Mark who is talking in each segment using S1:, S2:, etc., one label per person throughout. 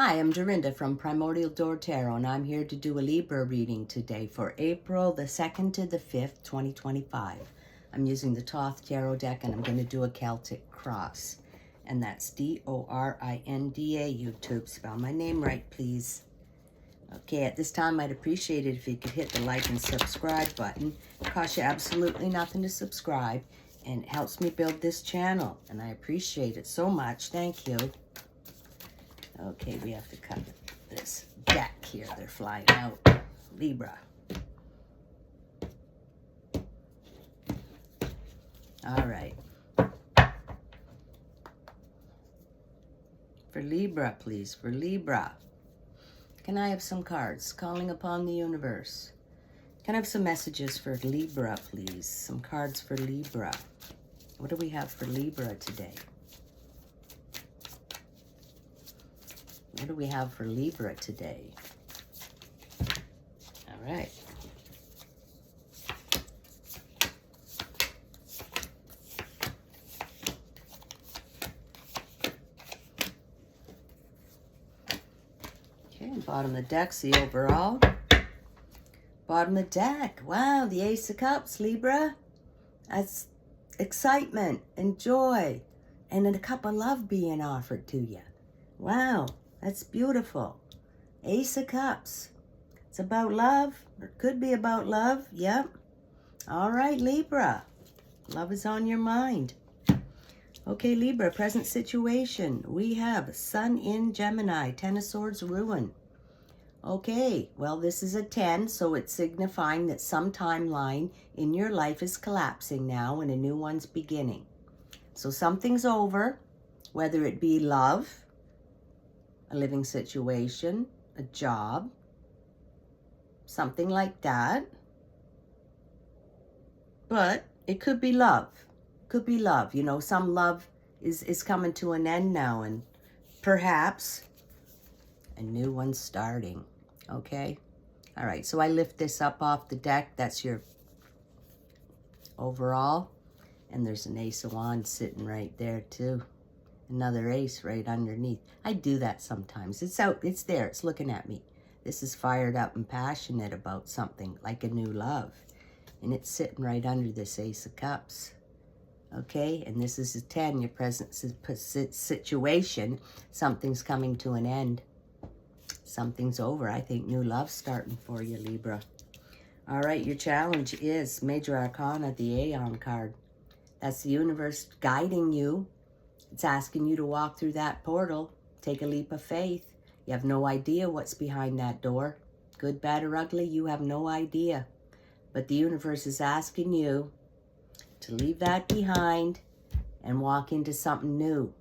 S1: Hi, I'm Dorinda from Primordial Door Tarot, and I'm here to do a Libra reading today for April the 2nd to the 5th, 2025. I'm using the Thoth Tarot deck, and I'm going to do a Celtic cross. And that's D-O-R-I-N-D-A, YouTube. Spell my name right, please. Okay, at this time, I'd appreciate it if you could hit the like and subscribe button. It costs you absolutely nothing to subscribe, and it helps me build this channel, and I appreciate it so much. Thank you. Okay, we have to cut this deck here. They're flying out. Libra. All right. For Libra, please. For Libra. Can I have some cards? Calling upon the universe. Can I have some messages for Libra, please? Some cards for Libra. What do we have for Libra today? What do we have for Libra today? All right. Okay, bottom of the deck's the overall. Bottom of the deck. Wow, the Ace of Cups, Libra. That's excitement and joy and a cup of love being offered to you. Wow, that's beautiful. Ace of Cups. It's about love. It could be about love. Yep. All right, Libra. Love is on your mind. Okay, Libra, present situation. We have Sun in Gemini, Ten of Swords, Ruin. Okay, well, this is a 10, so it's signifying that some timeline in your life is collapsing now and a new one's beginning. So something's over, whether it be love, a living situation, a job, something like that. But it could be love. Could be love. You know, some love is coming to an end now, and perhaps a new one's starting. Okay? All right, so I lift this up off the deck. That's your overall. And there's an Ace of Wands sitting right there, too. Another ace right underneath. I do that sometimes. It's out. It's there. It's looking at me. This is fired up and passionate about something, like a new love. And it's sitting right under this Ace of Cups. Okay? And this is a 10, your present situation. Something's coming to an end. Something's over. I think new love's starting for you, Libra. All right, your challenge is Major Arcana, the Aeon card. That's the universe guiding you. It's asking you to walk through that portal. Take a leap of faith. You have no idea what's behind that door. Good, bad, or ugly, you have no idea. But the universe is asking you to leave that behind and walk into something new.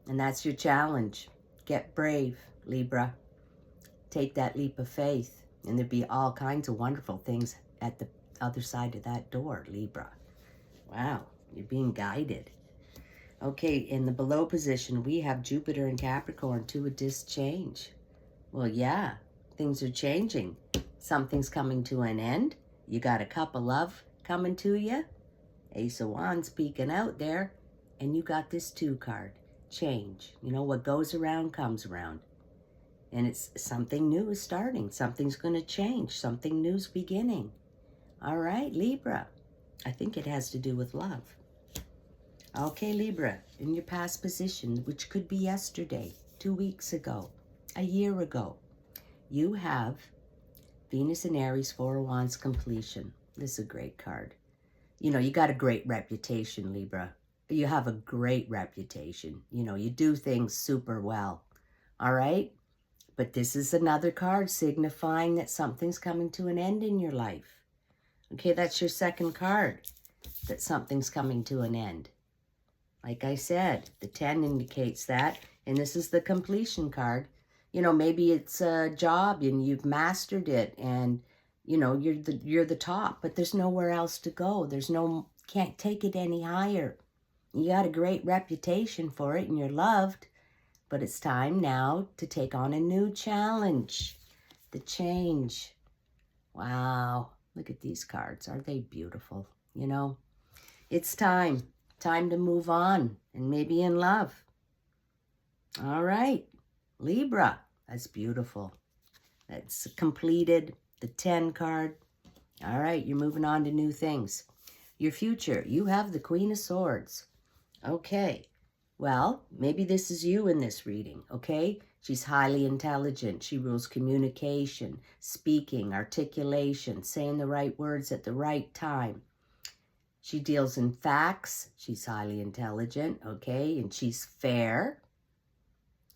S1: And that's your challenge. Get brave, Libra. Take that leap of faith. And there'll be all kinds of wonderful things at the other side of that door, Libra. Wow, you're being guided. Okay, in the below position, we have Jupiter and Capricorn, two of disc change. Well, yeah, things are changing. Something's coming to an end. You got a cup of love coming to you. Ace of Wands peeking out there. And you got this 2 card, change. You know, what goes around comes around. And it's something new is starting. Something's going to change. Something new's beginning. All right, Libra. I think it has to do with love. Okay, Libra, in your past position, which could be yesterday, 2 weeks ago, a year ago, you have Venus and Aries, 4 of Wands completion. This is a great card. You know, you got a great reputation, Libra. You have a great reputation. You know, you do things super well. All right? But this is another card signifying that something's coming to an end in your life. Okay, that's your second card, that something's coming to an end. Like I said, the 10 indicates that. And this is the completion card. You know, maybe it's a job and you've mastered it and, you know, you're the top, but there's nowhere else to go. Can't take it any higher. You got a great reputation for it and you're loved, but it's time now to take on a new challenge. The change. Wow. Look at these cards. Aren't they beautiful? You know, it's time. Time to move on and maybe in love. All right. Libra. That's beautiful. That's completed. The 10 card. All right, you're moving on to new things. Your future. You have the Queen of Swords. Okay. Well, maybe this is you in this reading, okay? She's highly intelligent. She rules communication, speaking, articulation, saying the right words at the right time. She deals in facts. She's highly intelligent, okay? And she's fair.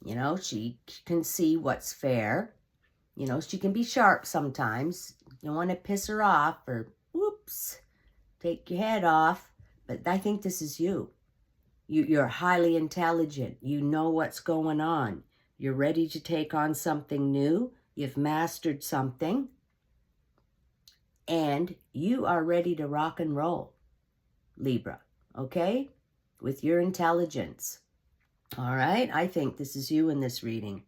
S1: You know, she can see what's fair. You know, she can be sharp sometimes. You don't want to piss her off or, whoops, take your head off. But I think this is you. You're highly intelligent. You know what's going on. You're ready to take on something new. You've mastered something. And you are ready to rock and roll, Libra, okay? With your intelligence. All right? I think this is you in this reading.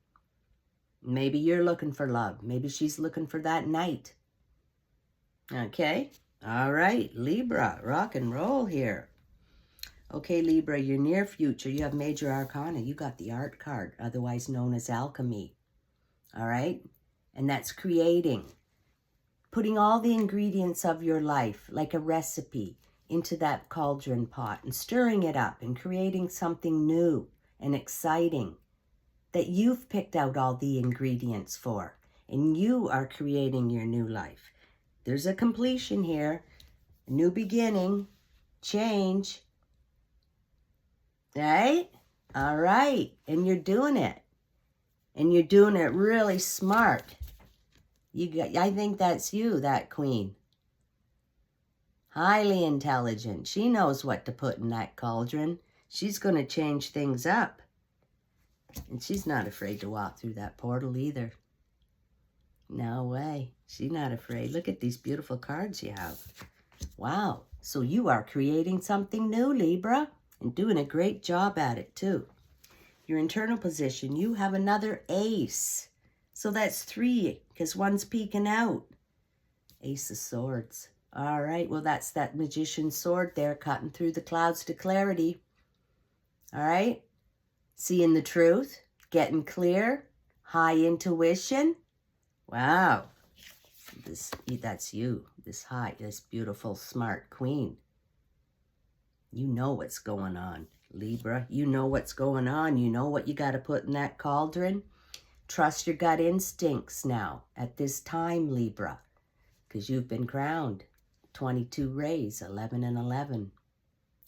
S1: Maybe you're looking for love. Maybe she's looking for that knight. Okay? All right, Libra, rock and roll here. Okay, Libra, your near future, you have major arcana. You got the art card, otherwise known as alchemy. All right? And that's creating. Putting all the ingredients of your life, like a recipe, into that cauldron pot and stirring it up and creating something new and exciting that you've picked out all the ingredients for. And you are creating your new life. There's a completion here, a new beginning, change. Right? All right. And you're doing it. And you're doing it really smart. I think that's you, that queen. Highly intelligent. She knows what to put in that cauldron. She's going to change things up. And she's not afraid to walk through that portal either. No way. She's not afraid. Look at these beautiful cards you have. Wow. So you are creating something new, Libra. And doing a great job at it, too. Your internal position, you have another ace. So that's 3, because one's peeking out. Ace of Swords. All right, well, that's that magician's sword there, cutting through the clouds to clarity. All right? Seeing the truth, getting clear, high intuition. Wow. That's you, this beautiful, smart queen. You know what's going on, Libra. You know what's going on. You know what you got to put in that cauldron. Trust your gut instincts now at this time, Libra, because you've been crowned. 22 rays, 11 and 11.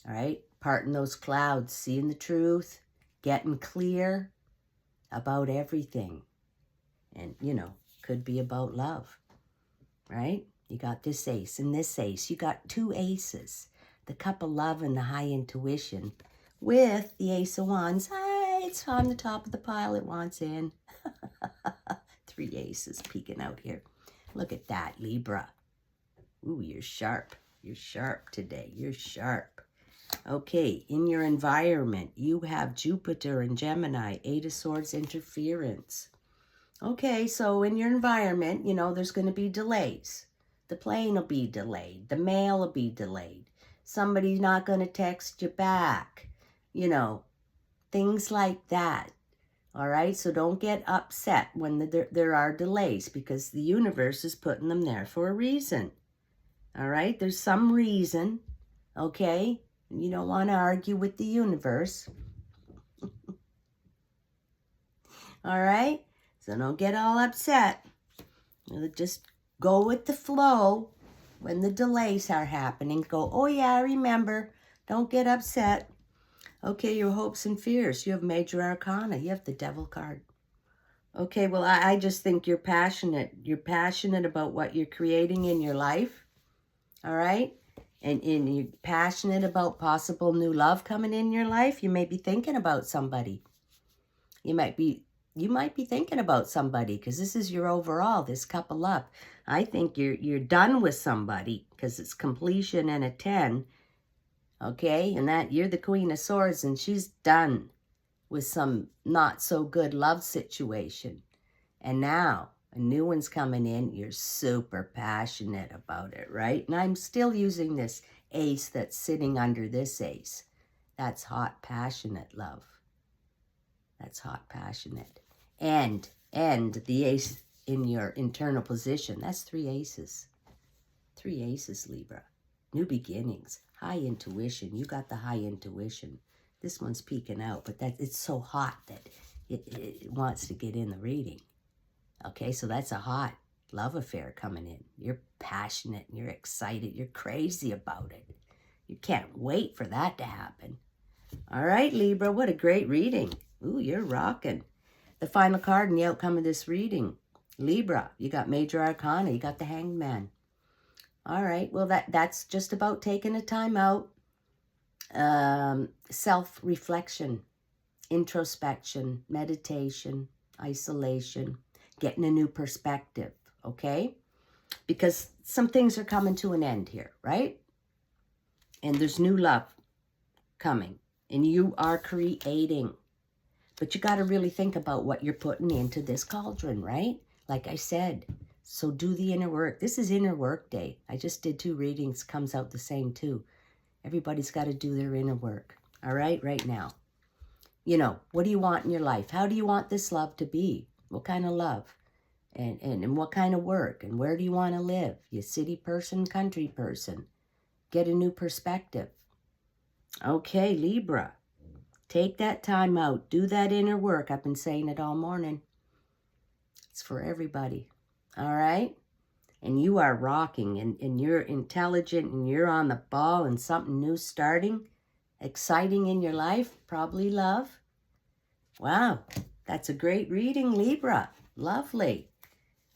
S1: All right? Parting those clouds, seeing the truth, getting clear about everything. And, you know, could be about love, right? You got this ace and this ace. You got 2 aces. The cup of love and the high intuition with the Ace of Wands. It's on the top of the pile. It wants in. 3 aces peeking out here. Look at that, Libra. Ooh, you're sharp. You're sharp today. You're sharp. Okay, in your environment, you have Jupiter and Gemini, 8 of Swords interference. Okay, so in your environment, you know, there's going to be delays. The plane will be delayed. The mail will be delayed. Somebody's not going to text you back. You know, things like that. All right, so don't get upset when there are delays because the universe is putting them there for a reason. All right, there's some reason, okay? You don't want to argue with the universe. All right, so don't get all upset. Just go with the flow. When the delays are happening, go, oh yeah, I remember. Don't get upset. Okay, your hopes and fears. You have major arcana. You have the devil card. Okay, well, I just think you're passionate. You're passionate about what you're creating in your life. All right? And you're passionate about possible new love coming in your life. You may be thinking about somebody. You might be thinking about somebody because this is your overall, this cup of love. I think you're done with somebody because it's completion and a 10. Okay? And that you're the Queen of Swords and she's done with some not so good love situation. And now a new one's coming in. You're super passionate about it, right? And I'm still using this ace that's sitting under this ace. That's hot, passionate love. That's hot, passionate. And the ace in your internal position. That's 3 aces. 3 aces, Libra. New beginnings. High intuition. You got the high intuition. This one's peeking out, but it's so hot that it wants to get in the reading. Okay, so that's a hot love affair coming in. You're passionate, and you're excited, you're crazy about it. You can't wait for that to happen. All right, Libra, what a great reading. Ooh, you're rocking. The final card in the outcome of this reading. Libra, you got Major Arcana, you got the Hanged Man. All right, well, that's just about taking a time out. Self-reflection, introspection, meditation, isolation, getting a new perspective, okay? Because some things are coming to an end here, right? And there's new love coming, and you are creating. But you got to really think about what you're putting into this cauldron, right? Like I said, so do the inner work. This is inner work day. I just did 2 readings, comes out the same too. Everybody's got to do their inner work, all right now. You know, what do you want in your life? How do you want this love to be? What kind of love? And what kind of work? And where do you want to live? You city person, country person. Get a new perspective. Okay, Libra. Take that time out. Do that inner work. I've been saying it all morning. It's for everybody. All right? And you are rocking, and you're intelligent, and you're on the ball, and something new starting. Exciting in your life. Probably love. Wow. That's a great reading, Libra. Lovely.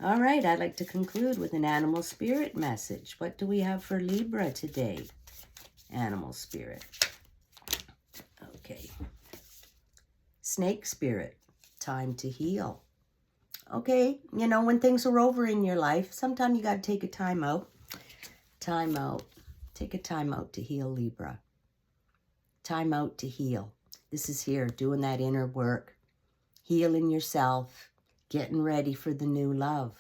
S1: All right, I'd like to conclude with an animal spirit message. What do we have for Libra today? Animal spirit. Okay. Snake spirit. Time to heal. Okay, you know, when things are over in your life, sometimes you got to take a time out. Time out. Take a time out to heal, Libra. Time out to heal. This is here, doing that inner work. Healing yourself. Getting ready for the new love.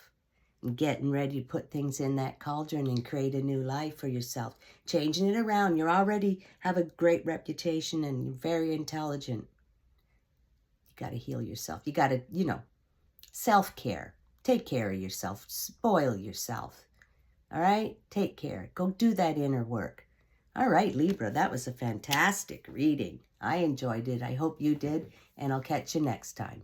S1: And getting ready to put things in that cauldron and create a new life for yourself. Changing it around. You already have a great reputation and you're very intelligent. You got to heal yourself. You got to, you know, self-care. Take care of yourself. Spoil yourself. All right? Take care. Go do that inner work. All right, Libra, that was a fantastic reading. I enjoyed it. I hope you did. And I'll catch you next time.